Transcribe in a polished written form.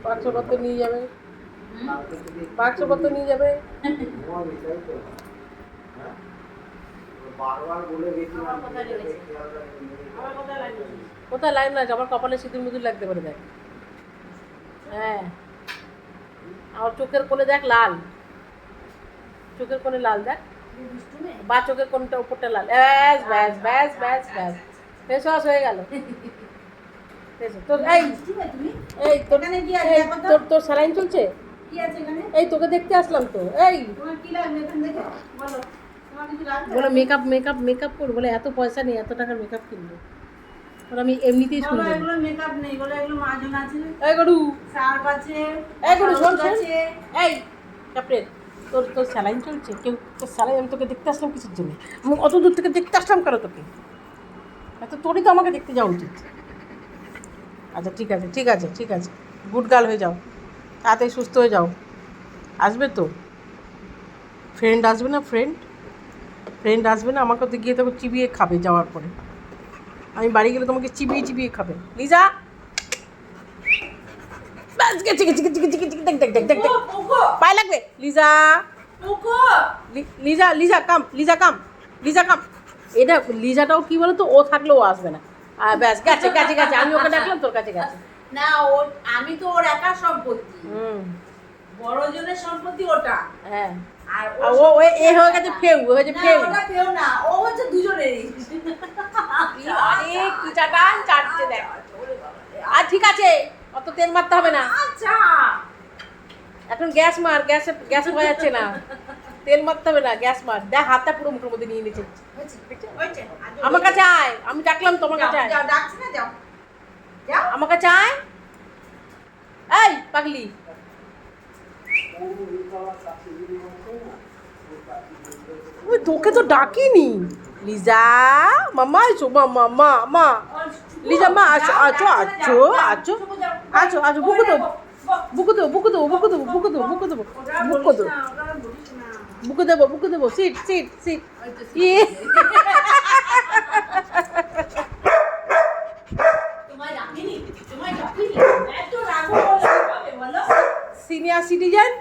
বাক্সপত্র নিয়ে যাবে, বাক্সপত্র নিয়ে যাবে। কোথায় লাইন লাগছে? আমার কপালে সিঁদুর মিদুর লাগতে পারে, দেখ। হ্যাঁ, আমার চোখের কোণে দেখ লাল, চোখের কোণে লাল দেখ, বা চোখের কোণটা উপরটা লাল। ব্যাস ব্যাস ব্যাস ব্যাস ব্যাস, ফেস ওয়াশ হয়ে গেল। তোর এই তোর তোর স্যালাইন চলছে? এই তোকে দেখতে আসলাম তো। এই বলে মেকআপ মেকআপ মেকআপ করবো, বলে এত পয়সা নেই, এত টাকার মেকআপ কিনবো। ওর আমি এমনিতেই শুনবো। এগুলো মেকআপ নেই, বলে এগুলো মাজন আছে। এই গরু, সার্ফ আছে, এই গরু শোন শোন। এই ক্যাপ্টেন, তোর তোর স্যালাইন চলছে? কেউ তোর স্যালাইন, আমি তোকে দেখতে আসলাম কিসের জন্য? আমি অত দূর থেকে দেখতে আসলাম কেন তোকে? এত তোরই তো আমাকে দেখতে যাওয়া উচিত। আচ্ছা ঠিক আছে ঠিক আছে ঠিক আছে, গুড গার্ল হয়ে যাও, তাড়াতাড়ি সুস্থ হয়ে যাও। আসবে তো ফ্রেন্ড, আসবে না ফ্রেন্ড? ফ্রেন্ড আসবে না? আমাকে তো গিয়ে তোকে চিবিয়ে খাবে যাওয়ার পরে। আমি বাড়ি গেলে তোমাকে চিবিয়ে চিবিয়ে খাবে। লিজা বাস গেছে গেছে গেছে গেছে গেছে, দেখ দেখ দেখ দেখ দেখ, পায়ে লাগবে। লিজা লিজা লিজা কাম, লিজা কাম, লিজা কাম। এটা লিজাটাও কি বলো তো, ও থাকলেও ও আসবে না। আর ব্যাস গেছে গেছে গেছে, আমি ওকে ডাকলাম, তোর কাছে গেছে। না, ওর আমি তো ওর একা সম্পত্তি, বড় জনের সম্পত্তি ওটা। হ্যাঁ, আর ও এ হয়ে গেছে ফেউ, হয়েছে ফেউ। ওটা কেউ না, ও হচ্ছে দুজনেরই। আরে কি চাটান চাটছে দেখ। আর ঠিক আছে, অত তেল মারতে হবে না। আচ্ছা, এখন গ্যাস মার, গ্যাসে গ্যাস হয়ে যাচ্ছে না, তেল মারতে হবে না, গ্যাস মার। দেখ হাতটা পুরো মুখের মধ্যে নিয়ে নিয়েছে। আমার কাছে আয়, আমি ডাকলাম তোমার কাছে আয়। যাও, ডাকছি না, যাও যাও আমার কাছে আয়। এই পাগলি, ওই তোকে তো ডাকিনি। লিজা মামা এসো, মামা মা মা, লিজা মা আছো আছো আছো আছো আছো আছো, বুকু দেবো বুকু দেবো বুকু দেবো বুকু দেবো বুকু দেবো বুকু দেবো বুকু দেবো বুকু দেবো বুকু দেবো, seat seat seat. Senior citizen,